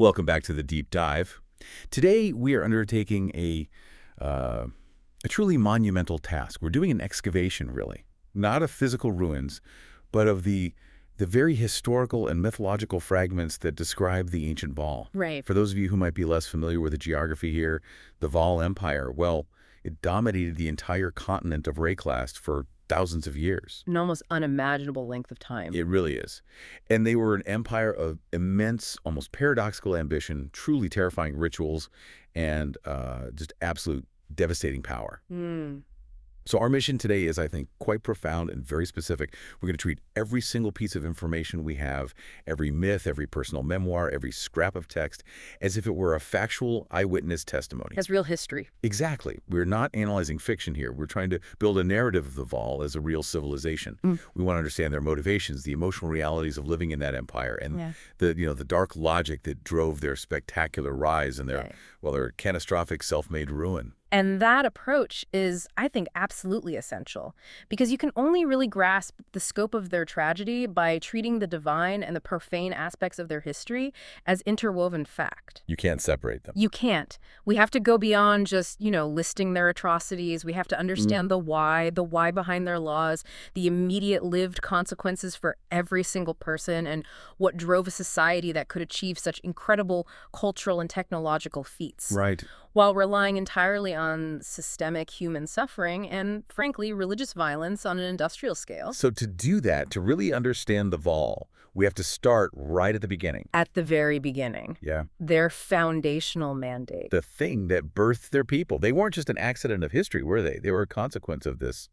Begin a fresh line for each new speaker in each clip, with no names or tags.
Welcome back to the Deep Dive. Today, we are undertaking a truly monumental task. We're doing an excavation, really. Not of physical ruins, but of the very historical and mythological fragments that describe the ancient Vaal.
Right.
For those of you who might be less familiar with the geography here, the Vaal Empire, well, it dominated the entire continent of Rayclast for thousands of years.
An almost unimaginable length of time.
It really is. And they were an empire of immense, almost paradoxical ambition, truly terrifying rituals, and just absolute devastating power. So our mission today is, I think, quite profound and very specific. We're going to treat every single piece of information we have, every myth, every personal memoir, every scrap of text, as if it were a factual eyewitness testimony.
As real history.
Exactly. We're not analyzing fiction here. We're trying to build a narrative of the Vaal as a real civilization. We want to understand their motivations, the emotional realities of living in that empire, and the dark logic that drove their spectacular rise and their catastrophic self-made ruin.
And that approach is, I think, absolutely essential, because you can only really grasp the scope of their tragedy by treating the divine and the profane aspects of their history as interwoven fact.
You can't separate them.
You can't. We have to go beyond just, listing their atrocities. We have to understand the why behind their laws, the immediate lived consequences for every single person, and what drove a society that could achieve such incredible cultural and technological feats.
Right.
While relying entirely on systemic human suffering and, frankly, religious violence on an industrial scale.
So to do that, to really understand the Vaal, we have to start right at the beginning.
At the very beginning.
Yeah.
Their foundational mandate.
The thing that birthed their people. They weren't just an accident of history, were they? They were a consequence of this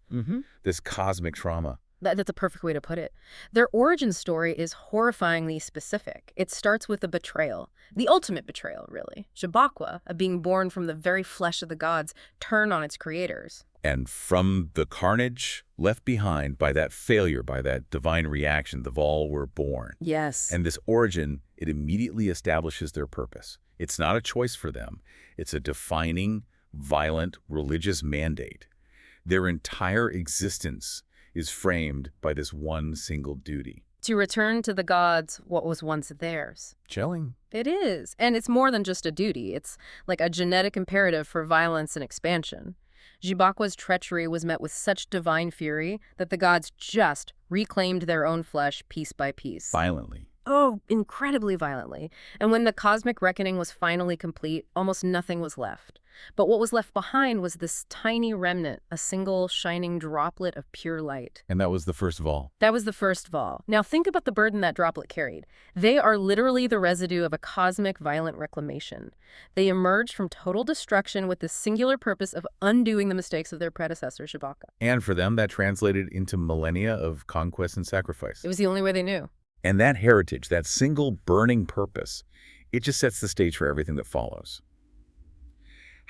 cosmic trauma.
That's a perfect way to put it. Their origin story is horrifyingly specific. It starts with a betrayal. The ultimate betrayal, really. Xibaqua, a being born from the very flesh of the gods, turned on its creators.
And from the carnage left behind by that failure, by that divine reaction, the Vaal were born.
Yes.
And this origin, it immediately establishes their purpose. It's not a choice for them. It's a defining, violent, religious mandate. Their entire existence is framed by this one single duty.
To return to the gods what was once theirs.
Chilling.
It is. And it's more than just a duty. It's like a genetic imperative for violence and expansion. Xibaqua's treachery was met with such divine fury that the gods just reclaimed their own flesh piece by piece.
Violently.
Oh, incredibly violently. And when the cosmic reckoning was finally complete, almost nothing was left. But what was left behind was this tiny remnant, a single shining droplet of pure light.
And that was the first Vaal.
That was the first Vaal. Now think about the burden that droplet carried. They are literally the residue of a cosmic violent reclamation. They emerged from total destruction with the singular purpose of undoing the mistakes of their predecessor, Xibaqua.
And for them, that translated into millennia of conquest and sacrifice.
It was the only way they knew.
And that heritage, that single burning purpose, it just sets the stage for everything that follows.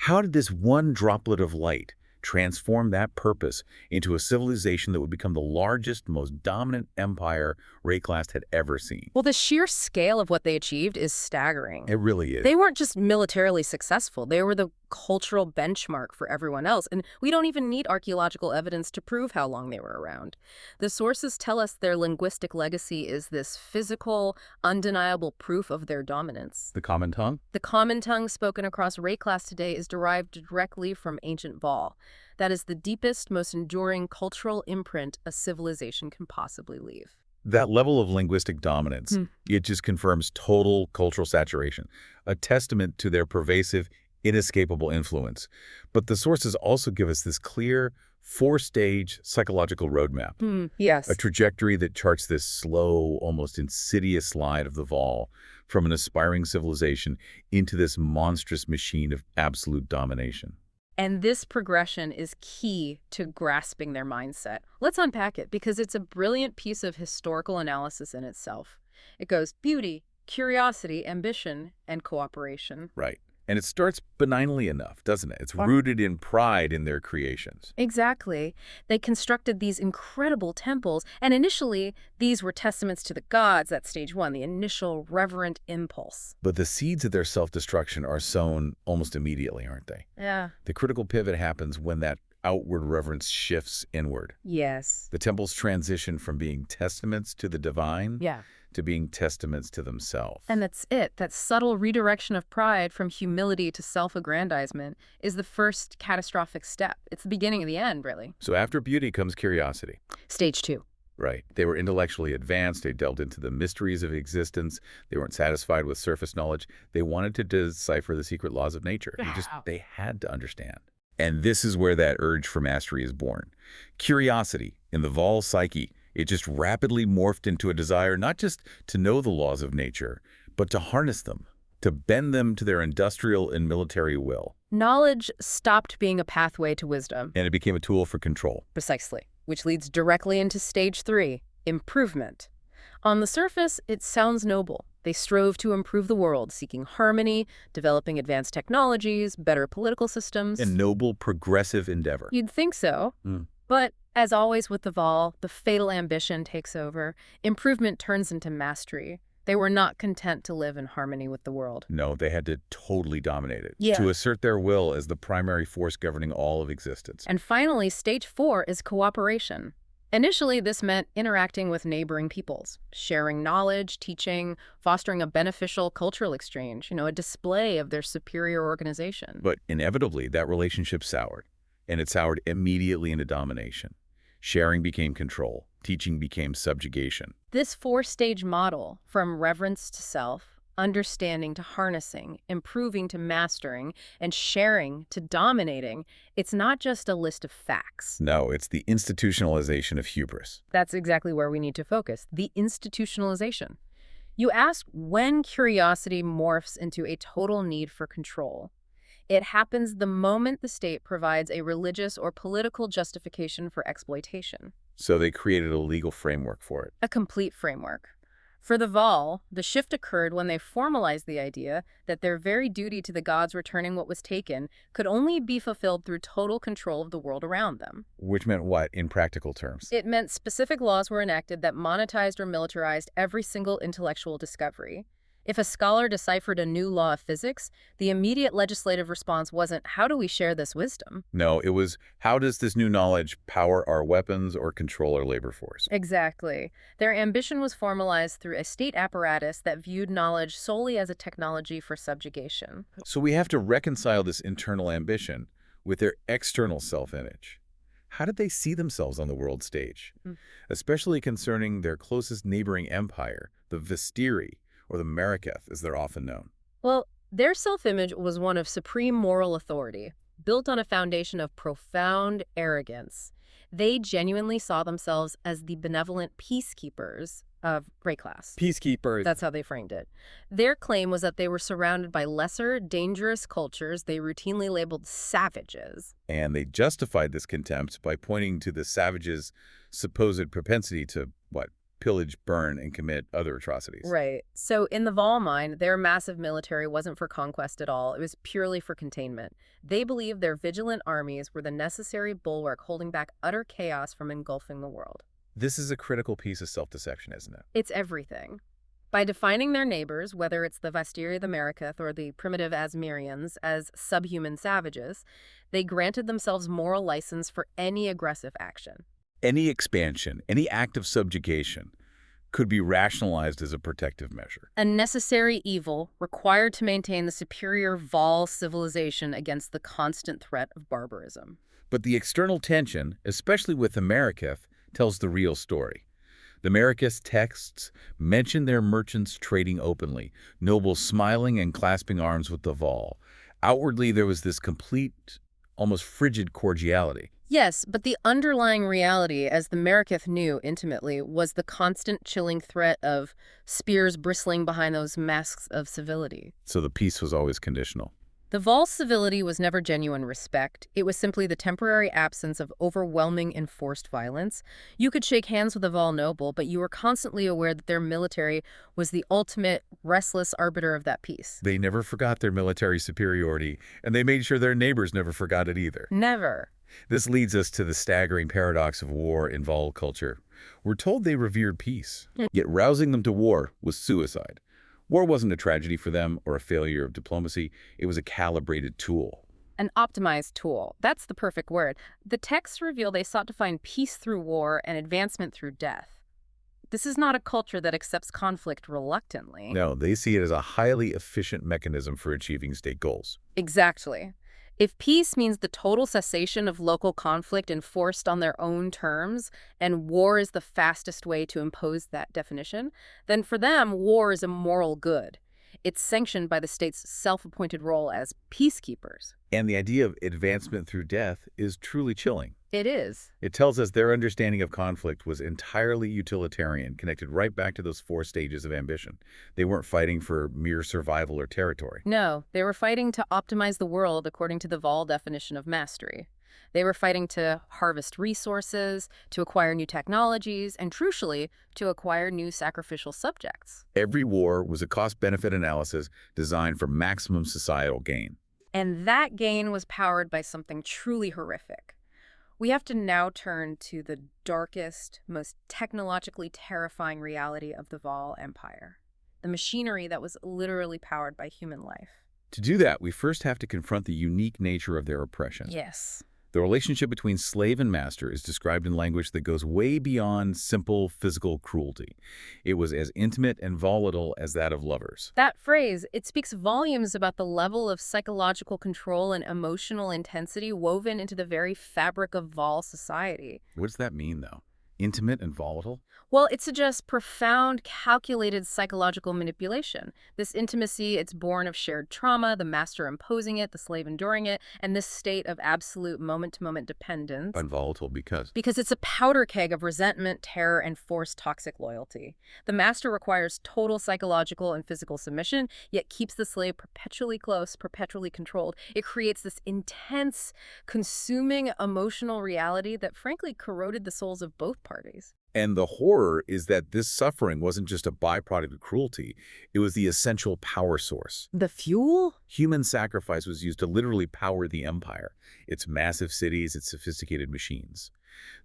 How did this one droplet of light transform that purpose into a civilization that would become the largest, most dominant empire Rayclast had ever seen?
Well, the sheer scale of what they achieved is staggering.
It really is.
They weren't just militarily successful. They were the cultural benchmark for everyone else. And we don't even need archaeological evidence to prove how long they were around. The sources tell us their linguistic legacy is this physical, undeniable proof of their dominance.
The common tongue?
The common tongue spoken across Rayclast today is derived directly from ancient Vaal. That is the deepest, most enduring cultural imprint a civilization can possibly leave.
That level of linguistic dominance, it just confirms total cultural saturation, a testament to their pervasive, inescapable influence. But the sources also give us this clear, four-stage psychological roadmap.
Yes.
A trajectory that charts this slow, almost insidious slide of the Vaal from an aspiring civilization into this monstrous machine of absolute domination.
And this progression is key to grasping their mindset. Let's unpack it, because it's a brilliant piece of historical analysis in itself. It goes beauty, curiosity, ambition, and cooperation.
Right. And it starts benignly enough, doesn't it? It's rooted in pride in their creations.
Exactly. They constructed these incredible temples, and initially, these were testaments to the gods. That's stage one, the initial reverent impulse.
But the seeds of their self-destruction are sown almost immediately, aren't they?
Yeah.
The critical pivot happens when that outward reverence shifts inward.
Yes.
The temples transition from being testaments to the divine to being testaments to themselves.
And that's it. That subtle redirection of pride from humility to self-aggrandizement is the first catastrophic step. It's the beginning of the end, really.
So after beauty comes curiosity.
Stage 2.
Right. They were intellectually advanced. They delved into the mysteries of existence. They weren't satisfied with surface knowledge. They wanted to decipher the secret laws of nature. They had to understand. And this is where that urge for mastery is born. Curiosity in the Vaal psyche, it just rapidly morphed into a desire not just to know the laws of nature, but to harness them, to bend them to their industrial and military will.
Knowledge stopped being a pathway to wisdom.
And it became a tool for control.
Precisely. Which leads directly into stage 3, improvement. On the surface, it sounds noble. They strove to improve the world, seeking harmony, developing advanced technologies, better political systems.
A noble, progressive endeavor.
You'd think so. But as always with the Vaal, the fatal ambition takes over. Improvement turns into mastery. They were not content to live in harmony with the world.
No, they had to totally dominate it,
Yeah.
to assert their will as the primary force governing all of existence.
And finally, stage 4 is cooperation. Initially, this meant interacting with neighboring peoples, sharing knowledge, teaching, fostering a beneficial cultural exchange, a display of their superior organization.
But inevitably, that relationship soured, and it soured immediately into domination. Sharing became control. Teaching became subjugation.
This 4-stage model, from reverence to self, understanding to harnessing, improving to mastering, and sharing to dominating, it's not just a list of facts.
No, it's the institutionalization of hubris.
That's exactly where we need to focus, the institutionalization. You asked when curiosity morphs into a total need for control. It happens the moment the state provides a religious or political justification for exploitation.
So they created a legal framework for it.
A complete framework. For the Vaal, the shift occurred when they formalized the idea that their very duty to the gods returning what was taken could only be fulfilled through total control of the world around them.
Which meant what in practical terms?
It meant specific laws were enacted that monetized or militarized every single intellectual discovery. If a scholar deciphered a new law of physics, the immediate legislative response wasn't, how do we share this wisdom?
No, it was, how does this new knowledge power our weapons or control our labor force?
Exactly. Their ambition was formalized through a state apparatus that viewed knowledge solely as a technology for subjugation.
So we have to reconcile this internal ambition with their external self-image. How did they see themselves on the world stage? Especially concerning their closest neighboring empire, the Vistiri, or the Mariketh, as they're often known.
Well, their self-image was one of supreme moral authority, built on a foundation of profound arrogance. They genuinely saw themselves as the benevolent peacekeepers of Grey Class.
Peacekeepers.
That's how they framed it. Their claim was that they were surrounded by lesser, dangerous cultures they routinely labeled savages.
And they justified this contempt by pointing to the savages' supposed propensity to, pillage, burn, and commit other atrocities.
Right. So in the Vaal mind, their massive military wasn't for conquest at all. It was purely for containment. They believed their vigilant armies were the necessary bulwark holding back utter chaos from engulfing the world.
This is a critical piece of self-deception, isn't it?
It's everything. By defining their neighbors, whether it's the Vistiri, the Mariketh, or the primitive Asmirians, as subhuman savages, they granted themselves moral license for any aggressive action.
Any expansion, any act of subjugation could be rationalized as a protective measure.
A necessary evil required to maintain the superior Vaal civilization against the constant threat of barbarism.
But the external tension, especially with the Mariketh, tells the real story. The Mariketh's texts mention their merchants trading openly, nobles smiling and clasping arms with the Vaal. Outwardly, there was this complete, almost frigid cordiality.
Yes, but the underlying reality, as the Mariketh knew intimately, was the constant chilling threat of spears bristling behind those masks of civility.
So the peace was always conditional.
The Vaal's civility was never genuine respect. It was simply the temporary absence of overwhelming enforced violence. You could shake hands with a Vaal noble, but you were constantly aware that their military was the ultimate, restless arbiter of that peace.
They never forgot their military superiority, and they made sure their neighbors never forgot it either.
Never.
This leads us to the staggering paradox of war in Vaal culture. We're told they revered peace, yet rousing them to war was suicide. War wasn't a tragedy for them or a failure of diplomacy. It was a calibrated tool.
An optimized tool. That's the perfect word. The texts reveal they sought to find peace through war and advancement through death. This is not a culture that accepts conflict reluctantly.
No, they see it as a highly efficient mechanism for achieving state goals.
Exactly. If peace means the total cessation of local conflict enforced on their own terms, and war is the fastest way to impose that definition, then for them, war is a moral good. It's sanctioned by the state's self-appointed role as peacekeepers.
And the idea of advancement through death is truly chilling.
It is.
It tells us their understanding of conflict was entirely utilitarian, connected right back to those 4 stages of ambition. They weren't fighting for mere survival or territory.
No, they were fighting to optimize the world according to the Vaal definition of mastery. They were fighting to harvest resources, to acquire new technologies, and crucially, to acquire new sacrificial subjects.
Every war was a cost-benefit analysis designed for maximum societal gain.
And that gain was powered by something truly horrific. We have to now turn to the darkest, most technologically terrifying reality of the Vaal Empire. The machinery that was literally powered by human life.
To do that, we first have to confront the unique nature of their oppression.
Yes.
The relationship between slave and master is described in language that goes way beyond simple physical cruelty. It was as intimate and volatile as that of lovers.
That phrase, it speaks volumes about the level of psychological control and emotional intensity woven into the very fabric of Vaal society.
What does that mean, though? Intimate and volatile?
Well, it suggests profound, calculated psychological manipulation. This intimacy, it's born of shared trauma, the master imposing it, the slave enduring it, and this state of absolute moment-to-moment dependence.
And volatile because?
Because it's a powder keg of resentment, terror, and forced toxic loyalty. The master requires total psychological and physical submission, yet keeps the slave perpetually close, perpetually controlled. It creates this intense, consuming emotional reality that frankly corroded the souls of both parties.
And the horror is that this suffering wasn't just a byproduct of cruelty. It was the essential power source.
The fuel?
Human sacrifice was used to literally power the empire, its massive cities, its sophisticated machines.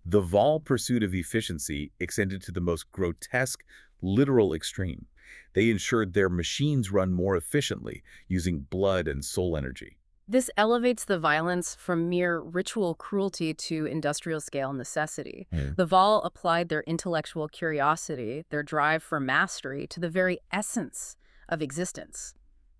The Vaal pursuit of efficiency extended to the most grotesque, literal extreme. They ensured their machines run more efficiently, using blood and soul energy.
This elevates the violence from mere ritual cruelty to industrial-scale necessity. The Vaal applied their intellectual curiosity, their drive for mastery, to the very essence of existence,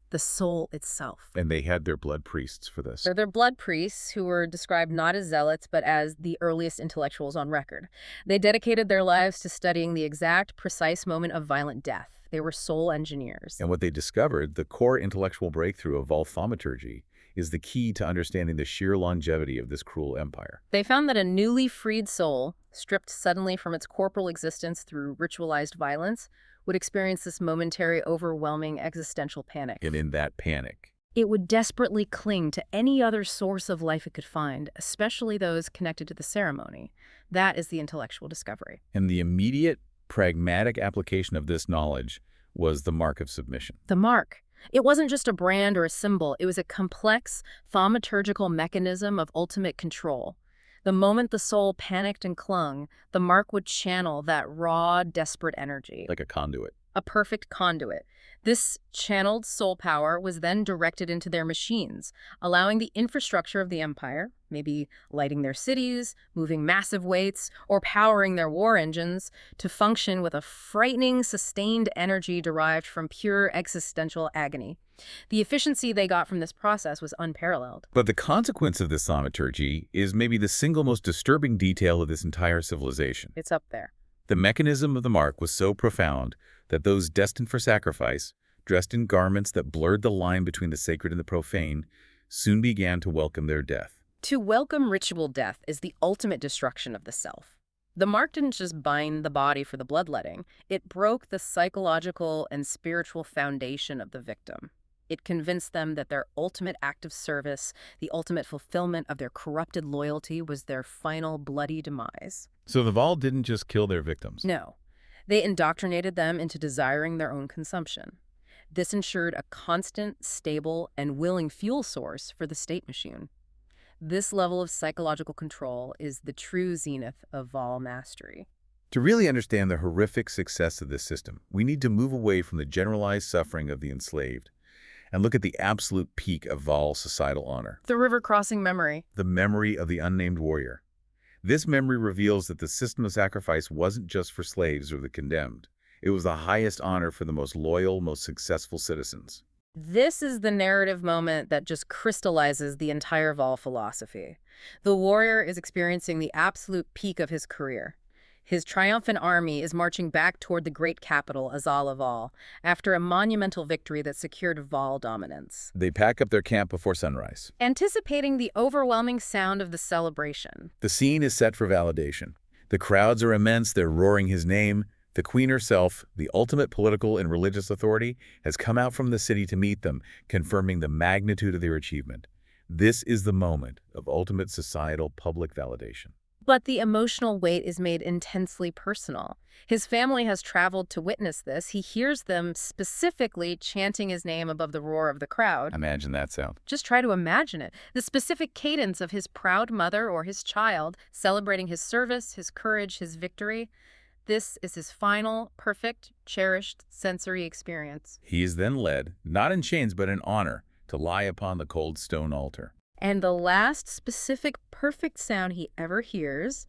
the soul itself.
And they had their blood priests for this.
They're blood priests who were described not as zealots, but as the earliest intellectuals on record. They dedicated their lives to studying the exact, precise moment of violent death. They were soul engineers.
And what they discovered, the core intellectual breakthrough of Vaal thaumaturgy, is the key to understanding the sheer longevity of this cruel empire.
They found that a newly freed soul, stripped suddenly from its corporal existence through ritualized violence, would experience this momentary, overwhelming existential panic.
And in that panic,
it would desperately cling to any other source of life it could find, especially those connected to the ceremony. That is the intellectual discovery.
And the immediate, pragmatic application of this knowledge was the mark of submission.
The mark. It wasn't just a brand or a symbol. It was a complex, thaumaturgical mechanism of ultimate control. The moment the soul panicked and clung, the mark would channel that raw, desperate energy.
Like a conduit.
A perfect conduit. This channeled soul power was then directed into their machines, allowing the infrastructure of the empire, maybe lighting their cities, moving massive weights, or powering their war engines, to function with a frightening, sustained energy derived from pure existential agony. The efficiency they got from this process was unparalleled.
But the consequence of this thaumaturgy is maybe the single most disturbing detail of this entire civilization.
It's up there.
The mechanism of the mark was so profound that those destined for sacrifice, dressed in garments that blurred the line between the sacred and the profane, soon began to welcome their death.
To welcome ritual death is the ultimate destruction of the self. The mark didn't just bind the body for the bloodletting. It broke the psychological and spiritual foundation of the victim. It convinced them that their ultimate act of service, the ultimate fulfillment of their corrupted loyalty, was their final bloody demise.
So the Vaal didn't just kill their victims.
No. They indoctrinated them into desiring their own consumption. This ensured a constant, stable, and willing fuel source for the state machine. This level of psychological control is the true zenith of Vaal mastery.
To really understand the horrific success of this system, we need to move away from the generalized suffering of the enslaved and look at the absolute peak of Vaal societal honor.
The river crossing memory.
The memory of the unnamed warrior. This memory reveals that the system of sacrifice wasn't just for slaves or the condemned. It was the highest honor for the most loyal, most successful citizens.
This is the narrative moment that just crystallizes the entire Vaal philosophy. The warrior is experiencing the absolute peak of his career. His triumphant army is marching back toward the great capital, Azala Vaal, after a monumental victory that secured Vaal dominance.
They pack up their camp before sunrise.
Anticipating the overwhelming sound of the celebration.
The scene is set for validation. The crowds are immense, they're roaring his name. The queen herself, the ultimate political and religious authority, has come out from the city to meet them, confirming the magnitude of their achievement. This is the moment of ultimate societal public validation.
But the emotional weight is made intensely personal. His family has traveled to witness this. He hears them specifically chanting his name above the roar of the crowd.
Imagine that sound.
Just try to imagine it. The specific cadence of his proud mother or his child celebrating his service, his courage, his victory. This is his final, perfect, cherished sensory experience.
He is then led, not in chains but in honor, to lie upon the cold stone altar.
And the last specific, perfect sound he ever hears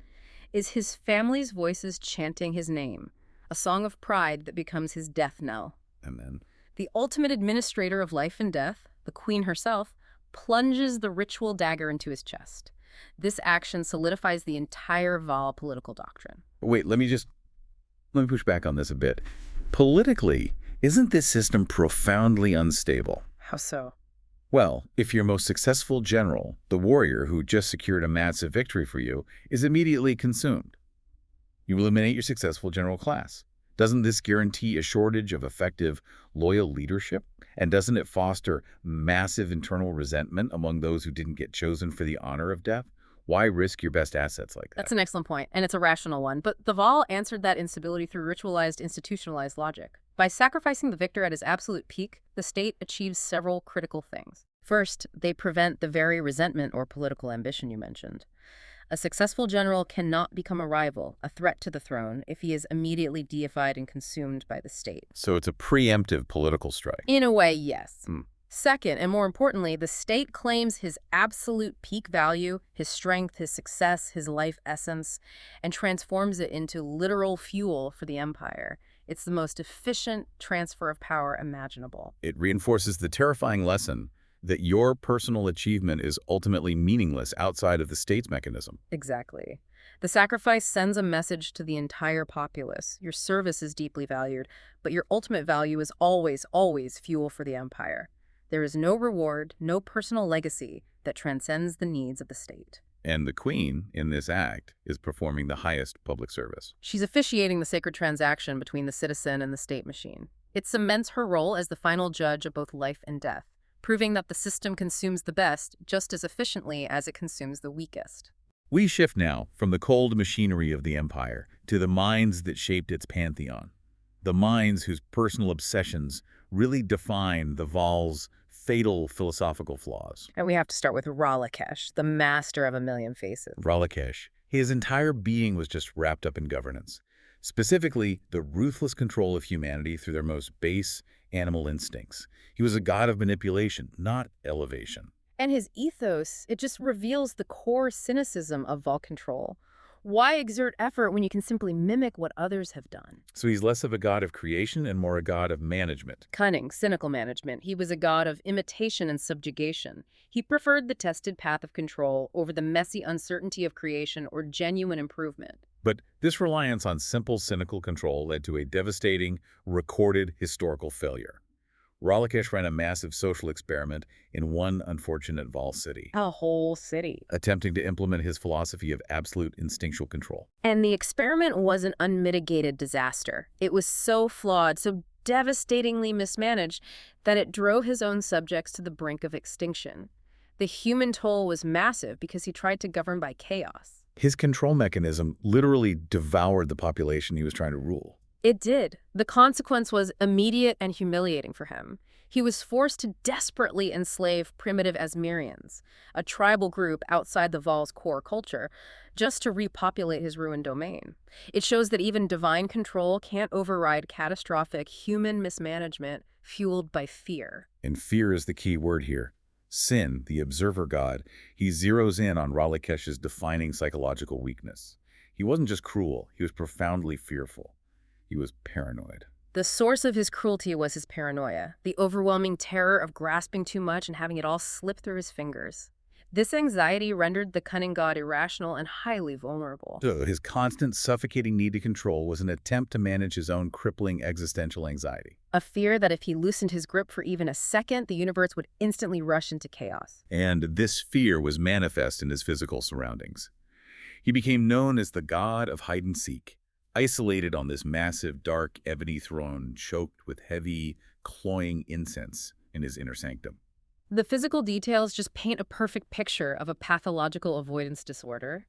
is his family's voices chanting his name, a song of pride that becomes his death knell.
Amen.
The ultimate administrator of life and death, the queen herself, plunges the ritual dagger into his chest. This action solidifies the entire Vaal political doctrine.
Wait, let me push back on this a bit. Politically, isn't this system profoundly unstable?
How so?
Well, if your most successful general, the warrior who just secured a massive victory for you, is immediately consumed, you eliminate your successful general class. Doesn't this guarantee a shortage of effective, loyal leadership? And doesn't it foster massive internal resentment among those who didn't get chosen for the honor of death? Why risk your best assets like that?
That's an excellent point, and it's a rational one. But the Vaal answered that instability through ritualized, institutionalized logic. By sacrificing the victor at his absolute peak, the state achieves several critical things. First, they prevent the very resentment or political ambition you mentioned. A successful general cannot become a rival, a threat to the throne, if he is immediately deified and consumed by the state.
So it's a preemptive political strike.
In a way, yes.
Hmm.
Second, and more importantly, the state claims his absolute peak value, his strength, his success, his life essence, and transforms it into literal fuel for the empire. It's the most efficient transfer of power imaginable.
It reinforces the terrifying lesson that your personal achievement is ultimately meaningless outside of the state's mechanism.
Exactly. The sacrifice sends a message to the entire populace. Your service is deeply valued, but your ultimate value is always, always fuel for the empire. There is no reward, no personal legacy that transcends the needs of the state.
And the queen, in this act, is performing the highest public service.
She's officiating the sacred transaction between the citizen and the state machine. It cements her role as the final judge of both life and death, proving that the system consumes the best just as efficiently as it consumes the weakest.
We shift now from the cold machinery of the empire to the minds that shaped its pantheon. The minds whose personal obsessions really define the Vaal's fatal philosophical flaws.
And we have to start with Ralakesh, the master of a million faces.
Ralakesh, his entire being was just wrapped up in governance. Specifically, the ruthless control of humanity through their most base animal instincts. He was a god of manipulation, not elevation.
And his ethos, it just reveals the core cynicism of Vaal control. Why exert effort when you can simply mimic what others have done?
So he's less of a god of creation and more a god of management.
Cunning, cynical management. He was a god of imitation and subjugation. He preferred the tested path of control over the messy uncertainty of creation or genuine improvement.
But this reliance on simple, cynical control led to a devastating, recorded historical failure. Ralakesh ran a massive social experiment in one unfortunate Vaal city.
A whole city.
Attempting to implement his philosophy of absolute instinctual control.
And the experiment was an unmitigated disaster. It was so flawed, so devastatingly mismanaged, that it drove his own subjects to the brink of extinction. The human toll was massive because he tried to govern by chaos.
His control mechanism literally devoured the population he was trying to rule.
It did. The consequence was immediate and humiliating for him. He was forced to desperately enslave primitive Asmirians, a tribal group outside the Vaal's core culture, just to repopulate his ruined domain. It shows that even divine control can't override catastrophic human mismanagement fueled by fear.
And fear is the key word here. Sin, the observer god, he zeroes in on Ralakesh's defining psychological weakness. He wasn't just cruel, he was profoundly fearful. He was paranoid.
The source of his cruelty was his paranoia, the overwhelming terror of grasping too much and having it all slip through his fingers. This anxiety rendered the cunning god irrational and highly vulnerable.
So his constant, suffocating need to control was an attempt to manage his own crippling existential anxiety.
A fear that if he loosened his grip for even a second, the universe would instantly rush into chaos.
And this fear was manifest in his physical surroundings. He became known as the god of hide-and-seek, isolated on this massive, dark, ebony throne choked with heavy, cloying incense in his inner sanctum.
The physical details just paint a perfect picture of a pathological avoidance disorder.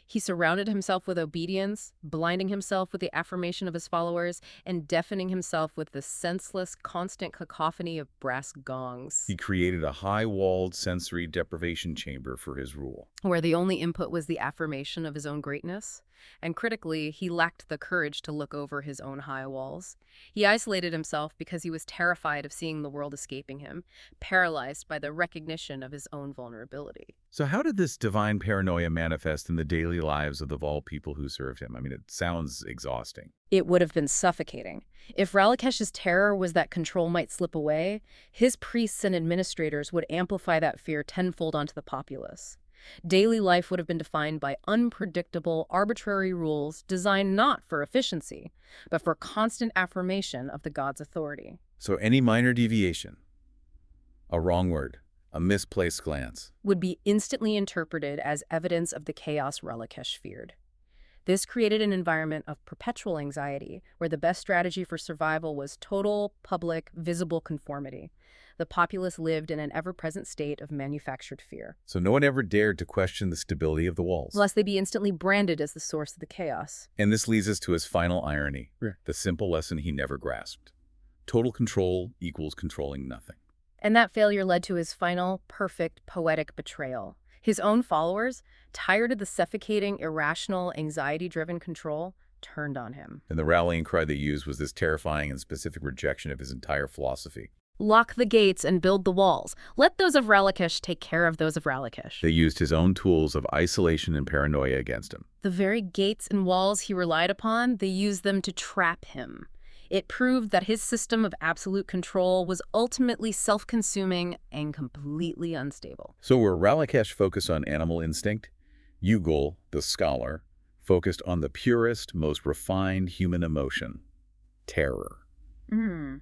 He surrounded himself with obedience, blinding himself with the affirmation of his followers, and deafening himself with the senseless, constant cacophony of brass gongs.
He created a high-walled sensory deprivation chamber for his rule,
where the only input was the affirmation of his own greatness. And critically, he lacked the courage to look over his own high walls. He isolated himself because he was terrified of seeing the world escaping him, paralyzed by the recognition of his own vulnerability.
So how did this divine paranoia manifest in the daily lives of the Vaal people who served him? I mean, it sounds exhausting.
It would have been suffocating. If Ralakesh's terror was that control might slip away, his priests and administrators would amplify that fear tenfold onto the populace. Daily life would have been defined by unpredictable, arbitrary rules designed not for efficiency, but for constant affirmation of the god's authority.
So any minor deviation, a wrong word, a misplaced glance,
would be instantly interpreted as evidence of the chaos Ralakesh feared. This created an environment of perpetual anxiety, where the best strategy for survival was total, public, visible conformity. The populace lived in an ever-present state of manufactured fear.
So no one ever dared to question the stability of the walls,
lest they be instantly branded as the source of the chaos.
And this leads us to his final irony, the simple lesson he never grasped. Total control equals controlling nothing.
And that failure led to his final, perfect, poetic betrayal. His own followers, tired of the suffocating, irrational, anxiety-driven control, turned on him.
And the rallying cry they used was this terrifying and specific rejection of his entire philosophy.
Lock the gates and build the walls. Let those of Ralakesh take care of those of Ralakesh.
They used his own tools of isolation and paranoia against him.
The very gates and walls he relied upon, they used them to trap him. It proved that his system of absolute control was ultimately self-consuming and completely unstable.
So where Ralakesh focused on animal instinct, Ugol, the scholar, focused on the purest, most refined human emotion, terror.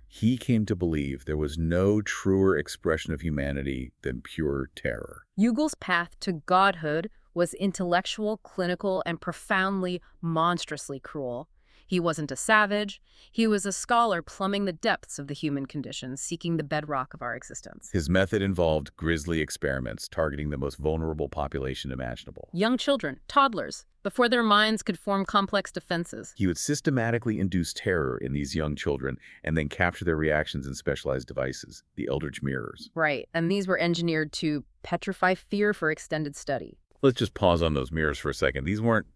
He came to believe there was no truer expression of humanity than pure terror.
Ugol's path to godhood was intellectual, clinical, and profoundly, monstrously cruel. He wasn't a savage. He was a scholar plumbing the depths of the human condition, seeking the bedrock of our existence.
His method involved grisly experiments targeting the most vulnerable population imaginable.
Young children, toddlers, before their minds could form complex defenses.
He would systematically induce terror in these young children and then capture their reactions in specialized devices, the Eldritch mirrors.
Right, and these were engineered to petrify fear for extended study.
Let's just pause on those mirrors for a second. These weren't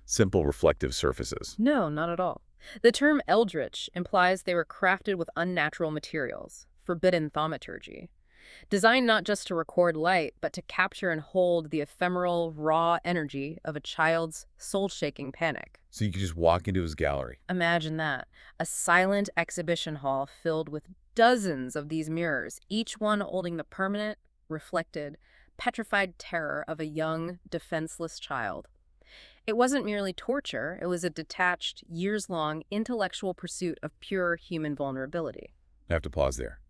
simple reflective surfaces.
No, not at all. The term eldritch implies they were crafted with unnatural materials, forbidden thaumaturgy. Designed not just to record light, but to capture and hold the ephemeral, raw energy of a child's soul-shaking panic.
So you could just walk into his gallery.
Imagine that. A silent exhibition hall filled with dozens of these mirrors, each one holding the permanent, reflected, petrified terror of a young, defenseless child. It wasn't merely torture, it was a detached, years-long intellectual pursuit of pure human vulnerability.
I have to pause there.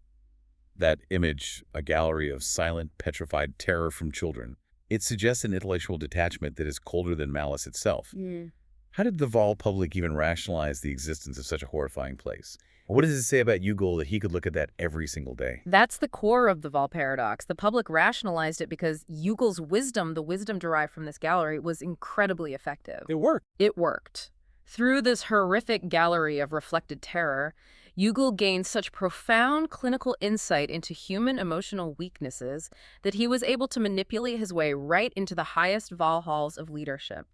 That image, a gallery of silent, petrified terror from children, it suggests an intellectual detachment that is colder than malice itself. How did the Vaal public even rationalize the existence of such a horrifying place? What does it say about Ugol that he could look at that every single day?
That's the core of the Vaal paradox. The public rationalized it because Ugol's wisdom, the wisdom derived from this gallery, was incredibly effective.
It worked.
It worked. Through this horrific gallery of reflected terror, Ugol gained such profound clinical insight into human emotional weaknesses that he was able to manipulate his way right into the highest Vaal halls of leadership.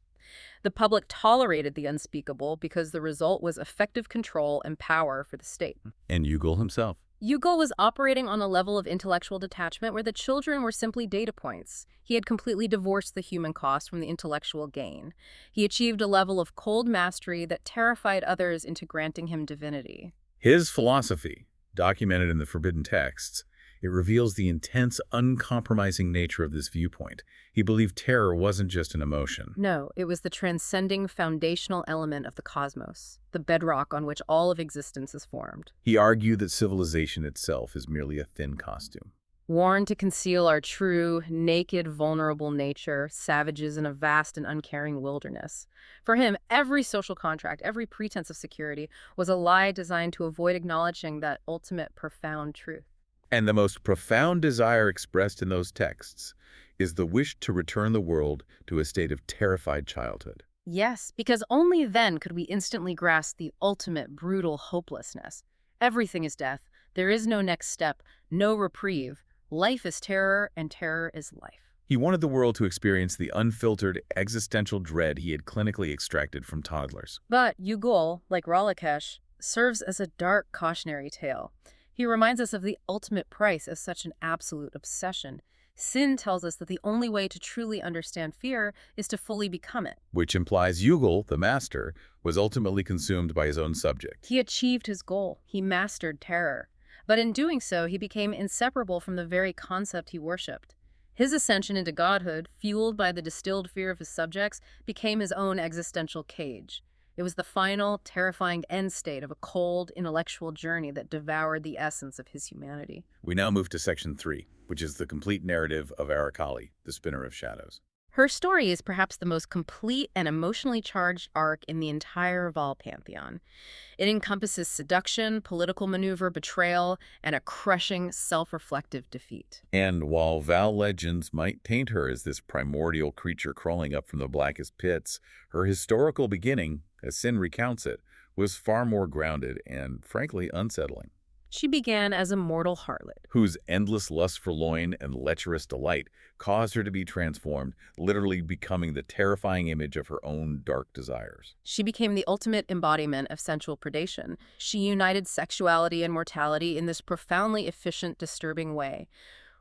The public tolerated the unspeakable because the result was effective control and power for the state.
And Ugol himself.
Yugal was operating on a level of intellectual detachment where the children were simply data points. He had completely divorced the human cost from the intellectual gain. He achieved a level of cold mastery that terrified others into granting him divinity.
His philosophy, documented in the forbidden texts, it reveals the intense, uncompromising nature of this viewpoint. He believed terror wasn't just an emotion.
No, it was the transcending foundational element of the cosmos, the bedrock on which all of existence is formed.
He argued that civilization itself is merely a thin costume.
Worn to conceal our true, naked, vulnerable nature, savages in a vast and uncaring wilderness. For him, every social contract, every pretense of security, was a lie designed to avoid acknowledging that ultimate, profound truth.
And the most profound desire expressed in those texts is the wish to return the world to a state of terrified childhood.
Yes, because only then could we instantly grasp the ultimate, brutal hopelessness. Everything is death. There is no next step, no reprieve. Life is terror, and terror is life.
He wanted the world to experience the unfiltered, existential dread he had clinically extracted from toddlers.
But Yugal, like Ralakesh, serves as a dark cautionary tale. He reminds us of the ultimate price as such an absolute obsession. Sin tells us that the only way to truly understand fear is to fully become it.
Which implies Yugal, the master, was ultimately consumed by his own subject.
He achieved his goal. He mastered terror. But in doing so, he became inseparable from the very concept he worshipped. His ascension into godhood, fueled by the distilled fear of his subjects, became his own existential cage. It was the final, terrifying end state of a cold, intellectual journey that devoured the essence of his humanity.
We now move to Section 3, which is the complete narrative of Arakali, the Spinner of Shadows.
Her story is perhaps the most complete and emotionally charged arc in the entire Vaal Pantheon. It encompasses seduction, political maneuver, betrayal, and a crushing, self-reflective defeat.
And while Vaal legends might taint her as this primordial creature crawling up from the blackest pits, her historical beginning, as Sin recounts it, was far more grounded and, frankly, unsettling.
She began as a mortal harlot,
whose endless lust for loin and lecherous delight caused her to be transformed, literally becoming the terrifying image of her own dark desires.
She became the ultimate embodiment of sensual predation. She united sexuality and mortality in this profoundly efficient, disturbing way.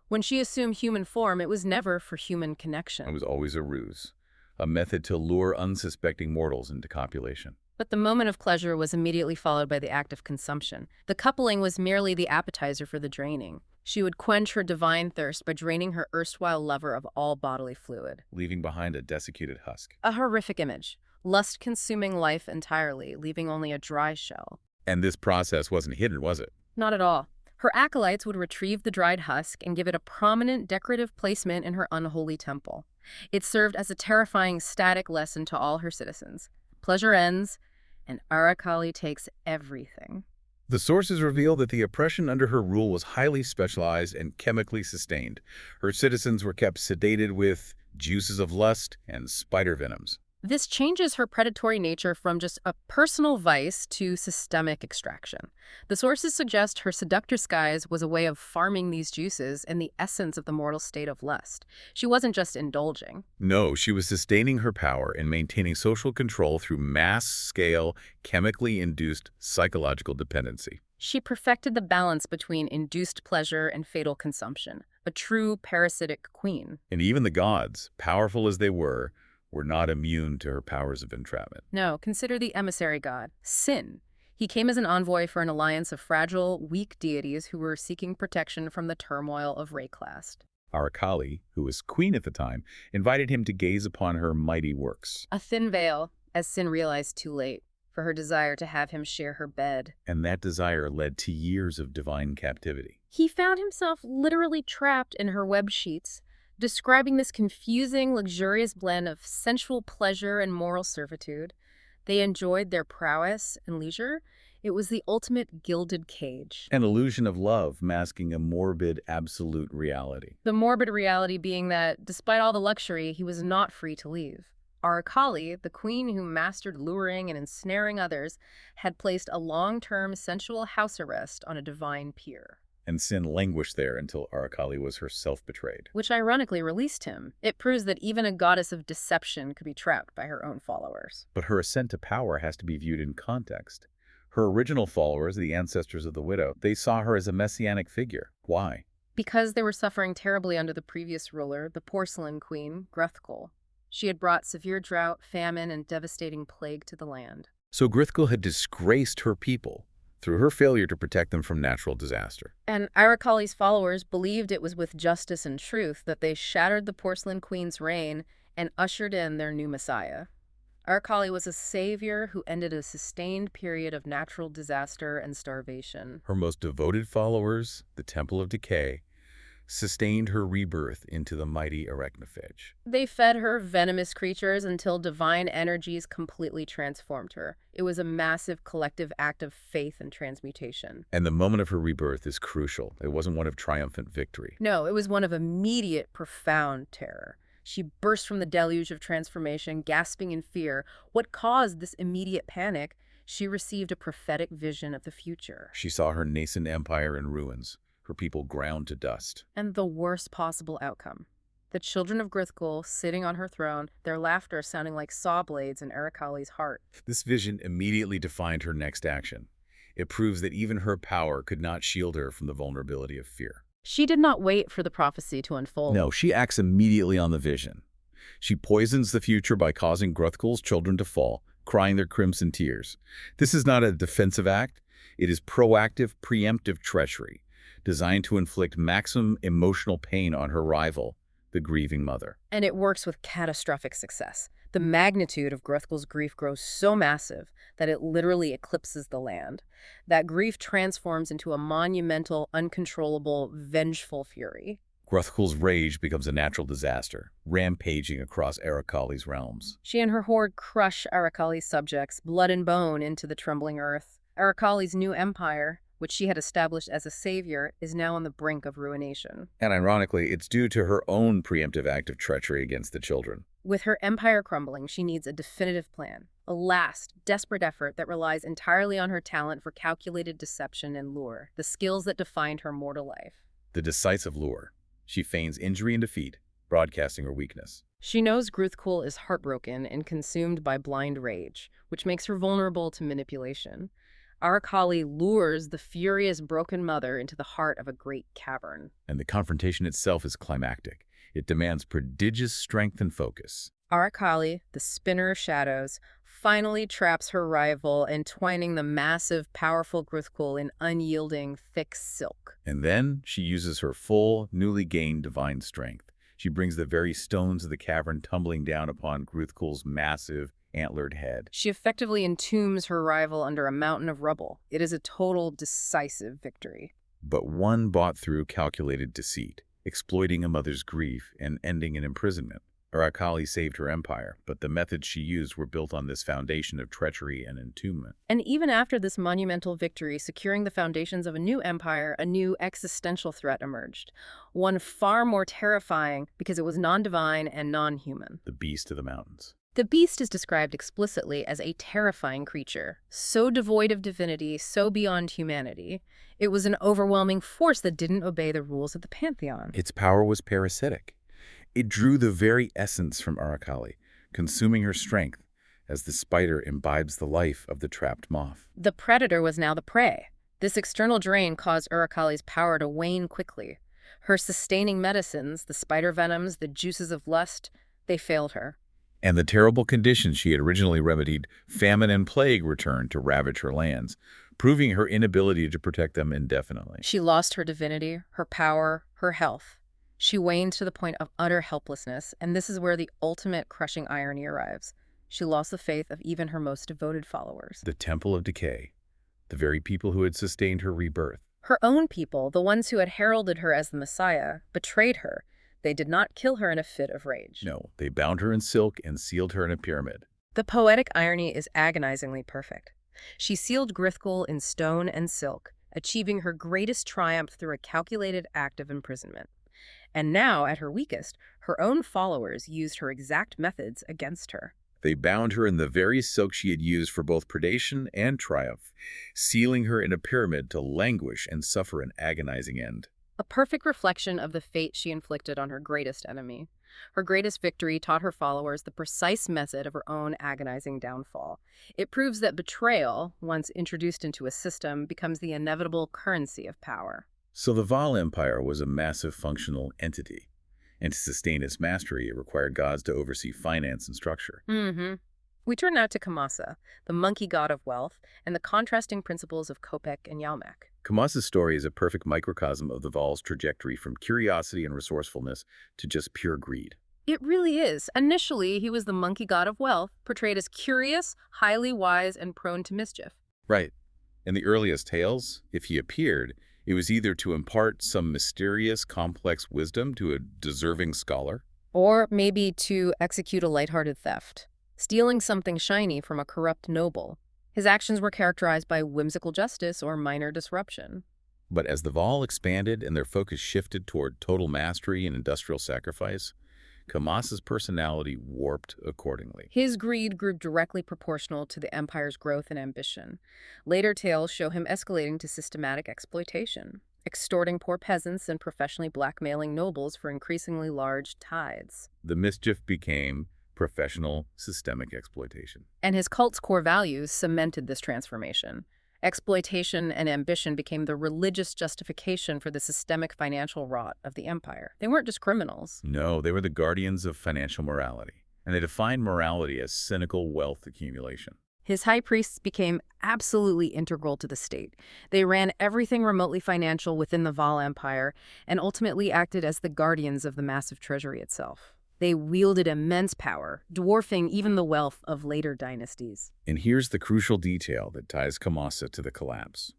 When she assumed human form, it was never for human connection.
It was always a ruse, a method to lure unsuspecting mortals into copulation.
But the moment of pleasure was immediately followed by the act of consumption. The coupling was merely the appetizer for the draining. She would quench her divine thirst by draining her erstwhile lover of all bodily fluid.
Leaving behind a desiccated husk.
A horrific image. Lust consuming life entirely, leaving only a dry shell.
And this process wasn't hidden, was it?
Not at all. Her acolytes would retrieve the dried husk and give it a prominent decorative placement in her unholy temple. It served as a terrifying static lesson to all her citizens. Pleasure ends, and Arakali takes everything.
The sources reveal that the oppression under her rule was highly specialized and chemically sustained. Her citizens were kept sedated with juices of lust and spider venoms.
This changes her predatory nature from just a personal vice to systemic extraction. The sources suggest her seductress guise was a way of farming these juices and the essence of the mortal state of lust. She wasn't just indulging.
No, she was sustaining her power and maintaining social control through mass-scale, chemically induced psychological dependency.
She perfected the balance between induced pleasure and fatal consumption, a true parasitic queen.
And even the gods, powerful as they were not immune to her powers of entrapment.
No, consider the emissary god, Sin. He came as an envoy for an alliance of fragile, weak deities who were seeking protection from the turmoil of Rayclast.
Arakali, who was queen at the time, invited him to gaze upon her mighty works.
A thin veil, as Sin realized too late, for her desire to have him share her bed.
And that desire led to years of divine captivity.
He found himself literally trapped in her web sheets, describing this confusing, luxurious blend of sensual pleasure and moral servitude. They enjoyed their prowess and leisure. It was the ultimate gilded cage.
An illusion of love masking a morbid, absolute reality.
The morbid reality being that, despite all the luxury, he was not free to leave. Arakali, the queen who mastered luring and ensnaring others, had placed a long-term sensual house arrest on a divine peer.
And Sin languished there until Arakali was herself betrayed.
Which ironically released him. It proves that even a goddess of deception could be trapped by her own followers.
But her ascent to power has to be viewed in context. Her original followers, the ancestors of the widow, they saw her as a messianic figure. Why?
Because they were suffering terribly under the previous ruler, the porcelain queen, Grethkul. She had brought severe drought, famine, and devastating plague to the land.
So Grithkul had disgraced her people through her failure to protect them from natural disaster.
And Arakali's followers believed it was with justice and truth that they shattered the porcelain queen's reign and ushered in their new messiah. Arakali was a savior who ended a sustained period of natural disaster and starvation.
Her most devoted followers, the Temple of Decay, sustained her rebirth into the mighty arachnophage.
They fed her venomous creatures until divine energies completely transformed her. It was a massive collective act of faith and transmutation.
And the moment of her rebirth is crucial. It wasn't one of triumphant victory.
No, it was one of immediate, profound terror. She burst from the deluge of transformation, gasping in fear. What caused this immediate panic? She received a prophetic vision of the future.
She saw her nascent empire in ruins, her people ground to dust.
And the worst possible outcome. The children of Grithkul sitting on her throne, their laughter sounding like saw blades in Arakali's heart.
This vision immediately defined her next action. It proves that even her power could not shield her from the vulnerability of fear.
She did not wait for the prophecy to unfold.
No, she acts immediately on the vision. She poisons the future by causing Grithkul's children to fall, crying their crimson tears. This is not a defensive act. It is proactive, preemptive treachery, designed to inflict maximum emotional pain on her rival, the grieving mother.
And it works with catastrophic success. The magnitude of Grithkul's grief grows so massive that it literally eclipses the land. That grief transforms into a monumental, uncontrollable, vengeful fury.
Grithkul's rage becomes a natural disaster, rampaging across Arakali's realms.
She and her horde crush Arakali's subjects, blood and bone, into the trembling earth. Arakali's new empire, which she had established as a savior, is now on the brink of ruination.
And ironically, it's due to her own preemptive act of treachery against the children.
With her empire crumbling, she needs a definitive plan, a last, desperate effort that relies entirely on her talent for calculated deception and lure, the skills that defined her mortal life.
The decisive lure. She feigns injury and defeat, broadcasting her weakness.
She knows Grithkul is heartbroken and consumed by blind rage, which makes her vulnerable to manipulation. Arakali lures the furious broken mother into the heart of a great cavern.
And the confrontation itself is climactic. It demands prodigious strength and focus.
Arakali, the spinner of shadows, finally traps her rival, entwining the massive, powerful Grithkul in unyielding, thick silk.
And then she uses her full, newly gained divine strength. She brings the very stones of the cavern tumbling down upon Grithkul's massive, antlered head.
She effectively entombs her rival under a mountain of rubble. It is a total, decisive victory.
But one bought through calculated deceit, exploiting a mother's grief and ending in imprisonment. Arakali saved her empire, but the methods she used were built on this foundation of treachery and entombment.
And even after this monumental victory, securing the foundations of a new empire, a new existential threat emerged. One far more terrifying because it was non-divine and non-human.
The beast of the mountains.
The beast is described explicitly as a terrifying creature, so devoid of divinity, so beyond humanity. It was an overwhelming force that didn't obey the rules of the Pantheon.
Its power was parasitic. It drew the very essence from Arakali, consuming her strength as the spider imbibes the life of the trapped moth.
The predator was now the prey. This external drain caused Arakali's power to wane quickly. Her sustaining medicines, the spider venoms, the juices of lust, they failed her.
And the terrible conditions she had originally remedied, famine and plague, returned to ravage her lands, proving her inability to protect them indefinitely.
She lost her divinity, her power, her health. She waned to the point of utter helplessness, and this is where the ultimate crushing irony arrives. She lost the faith of even her most devoted followers.
The Temple of Decay, the very people who had sustained her rebirth.
Her own people, the ones who had heralded her as the Messiah, betrayed her. They did not kill her in a fit of rage.
No, they bound her in silk and sealed her in a pyramid.
The poetic irony is agonizingly perfect. She sealed Grithkul in stone and silk, achieving her greatest triumph through a calculated act of imprisonment. And now, at her weakest, her own followers used her exact methods against her.
They bound her in the very silk she had used for both predation and triumph, sealing her in a pyramid to languish and suffer an agonizing end.
A perfect reflection of the fate she inflicted on her greatest enemy. Her greatest victory taught her followers the precise method of her own agonizing downfall. It proves that betrayal, once introduced into a system, becomes the inevitable currency of power.
So the Vaal Empire was a massive functional entity, and to sustain its mastery, it required gods to oversee finance and structure.
Mm-hmm. We turn now to Kamasa, the monkey god of wealth, and the contrasting principles of Kopek and Yalmak.
Kamasa's story is a perfect microcosm of the Vaal's trajectory from curiosity and resourcefulness to just pure greed.
It really is. Initially, he was the monkey god of wealth, portrayed as curious, highly wise, and prone to mischief.
Right. In the earliest tales, if he appeared, it was either to impart some mysterious, complex wisdom to a deserving scholar,
Or maybe to execute a lighthearted theft, stealing something shiny from a corrupt noble. His actions were characterized by whimsical justice or minor disruption.
but as the Vaal expanded and their focus shifted toward total mastery and industrial sacrifice, Kamasa's personality warped accordingly.
His greed grew directly proportional to the empire's growth and ambition. Later tales show him escalating to systematic exploitation, extorting poor peasants and professionally blackmailing nobles for increasingly large tithes.
The mischief became professional, systemic exploitation.
And his cult's core values cemented this transformation. Exploitation and ambition became the religious justification for the systemic financial rot of the empire. They weren't just criminals.
No, they were the guardians of financial morality, and they defined morality as cynical wealth accumulation.
His high priests became absolutely integral to the state. They ran everything remotely financial within the Vaal Empire and ultimately acted as the guardians of the massive treasury itself. They wielded immense power, dwarfing even the wealth of later dynasties.
And here's the crucial detail that ties Kamasa to the collapse.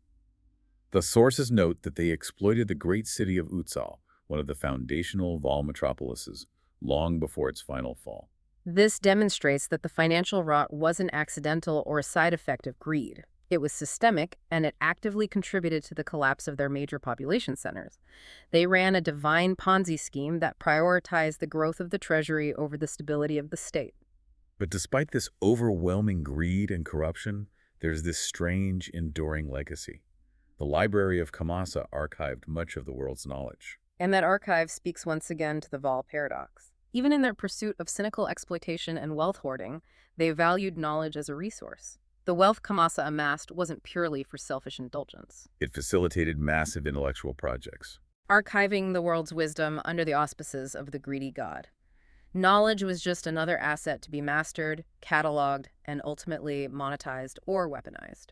The sources note that they exploited the great city of Utsal, one of the foundational Vaal metropolises, long before its final fall.
This demonstrates that the financial rot wasn't accidental or a side effect of greed. It was systemic, and it actively contributed to the collapse of their major population centers. They ran a divine Ponzi scheme that prioritized the growth of the treasury over the stability of the state.
But despite this overwhelming greed and corruption, there's this strange, enduring legacy. The Library of Kamasa archived much of the world's knowledge.
And that archive speaks once again to the Vaal paradox. Even in their pursuit of cynical exploitation and wealth hoarding, they valued knowledge as a resource. The wealth Kamasa amassed wasn't purely for selfish indulgence.
It facilitated massive intellectual projects.
Archiving the world's wisdom under the auspices of the greedy god. Knowledge was just another asset to be mastered, cataloged, and ultimately monetized or weaponized.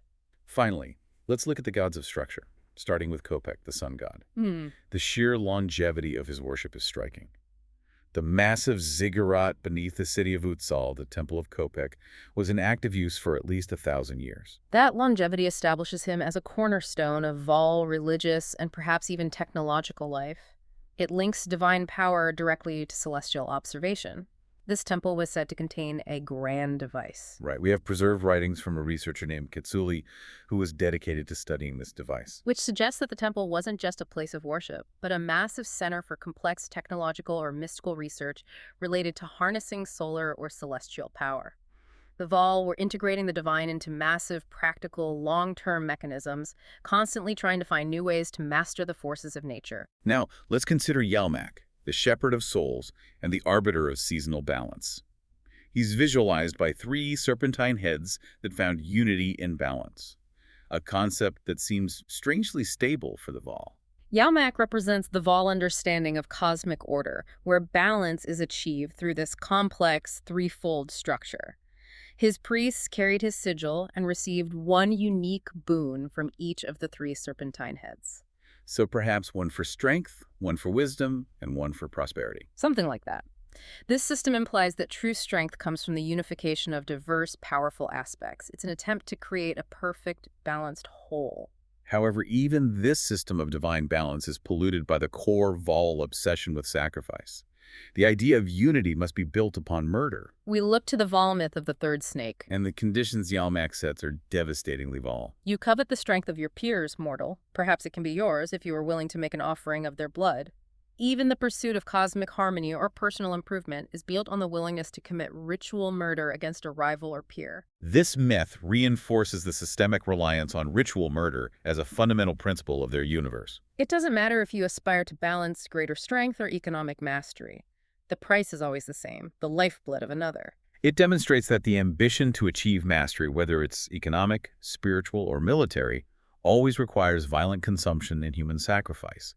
Finally, let's look at the gods of structure, starting with Kopek, the sun god. The sheer longevity of his worship is striking. The massive ziggurat beneath the city of Utsal, the Temple of Kopek, was in active use for at least 1,000 years.
That longevity establishes him as a cornerstone of Vaal religious and perhaps even technological life. It links divine power directly to celestial observation. This temple was said to contain a grand device.
Right. We have preserved writings from a researcher named Kitsuli who was dedicated to studying this device.
Which suggests that the temple wasn't just a place of worship, but a massive center for complex technological or mystical research related to harnessing solar or celestial power. The Vaal were integrating the divine into massive, practical, long-term mechanisms, constantly trying to find new ways to master the forces of nature.
Now, let's consider Yalmak, the shepherd of souls and the arbiter of seasonal balance. He's visualized by 3 serpentine heads that found unity in balance, a concept that seems strangely stable for the Vaal.
Yalmak represents the Vaal understanding of cosmic order, where balance is achieved through this complex, threefold structure. His priests carried his sigil and received one unique boon from each of the 3 serpentine heads.
So perhaps one for strength, one for wisdom, and one for prosperity.
Something like that. This system implies that true strength comes from the unification of diverse, powerful aspects. It's an attempt to create a perfect, balanced whole.
However, even this system of divine balance is polluted by the core Vaal obsession with sacrifice. The idea of unity must be built upon murder.
We look to the Vaal myth of the third snake.
And the conditions Yalmak sets are devastatingly Vaal.
You covet the strength of your peers, mortal. Perhaps it can be yours if you are willing to make an offering of their blood. Even the pursuit of cosmic harmony or personal improvement is built on the willingness to commit ritual murder against a rival or peer.
This myth reinforces the systemic reliance on ritual murder as a fundamental principle of their universe.
It doesn't matter if you aspire to balance greater strength or economic mastery. The price is always the same, the lifeblood of another.
It demonstrates that the ambition to achieve mastery, whether it's economic, spiritual, or military, always requires violent consumption and human sacrifice.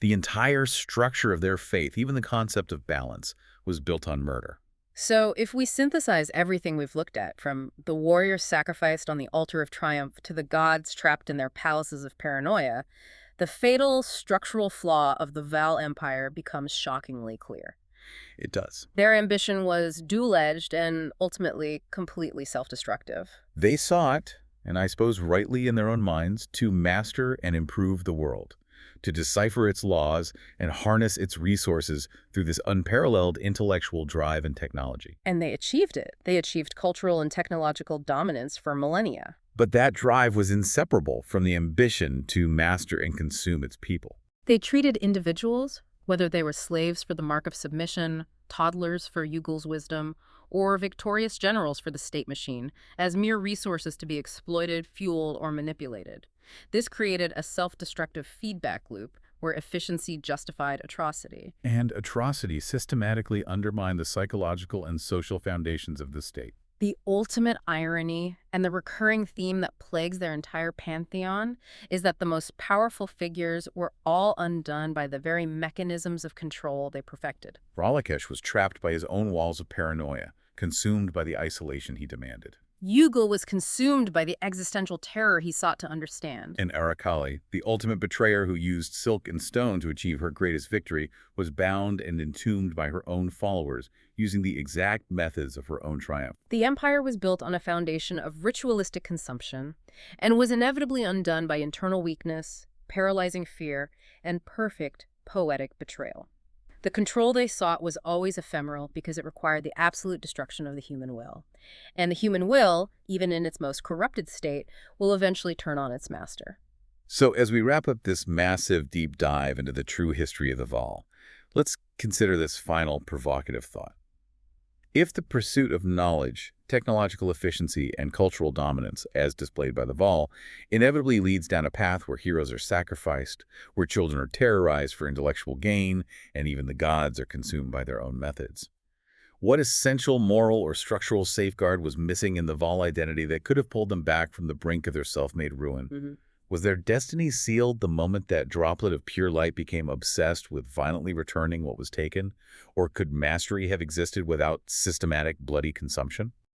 The entire structure of their faith, even the concept of balance, was built on murder.
So, if we synthesize everything we've looked at, from the warriors sacrificed on the altar of triumph to the gods trapped in their palaces of paranoia, the fatal structural flaw of the Vaal Empire becomes shockingly clear.
It does.
Their ambition was dual-edged and ultimately completely self-destructive.
They saw it, and I suppose rightly in their own minds, to master and improve the world, to decipher its laws and harness its resources through this unparalleled intellectual drive and technology.
And they achieved it. They achieved cultural and technological dominance for millennia.
But that drive was inseparable from the ambition to master and consume its people.
They treated individuals, whether they were slaves for the mark of submission, toddlers for Yugal's wisdom, or victorious generals for the state machine, as mere resources to be exploited, fueled, or manipulated. This created a self-destructive feedback loop where efficiency justified atrocity.
And atrocity systematically undermined the psychological and social foundations of the state.
The ultimate irony and the recurring theme that plagues their entire pantheon is that the most powerful figures were all undone by the very mechanisms of control they perfected.
Ralakesh was trapped by his own walls of paranoia, consumed by the isolation he demanded.
Yugal was consumed by the existential terror he sought to understand.
And Arakali, the ultimate betrayer who used silk and stone to achieve her greatest victory, was bound and entombed by her own followers, using the exact methods of her own triumph.
The empire was built on a foundation of ritualistic consumption and was inevitably undone by internal weakness, paralyzing fear, and perfect poetic betrayal. The control they sought was always ephemeral because it required the absolute destruction of the human will. And the human will, even in its most corrupted state, will eventually turn on its master.
So as we wrap up this massive deep dive into the true history of the Vaal, let's consider this final provocative thought. If the pursuit of knowledge, technological efficiency, and cultural dominance, as displayed by the Vaal, inevitably leads down a path where heroes are sacrificed, where children are terrorized for intellectual gain, and even the gods are consumed by their own methods, what essential moral or structural safeguard was missing in the Vaal identity that could have pulled them back from the brink of their self-made ruin? Was their destiny sealed the moment that droplet of pure light became obsessed with violently returning what was taken? Or could mastery have existed without systematic, bloody consumption?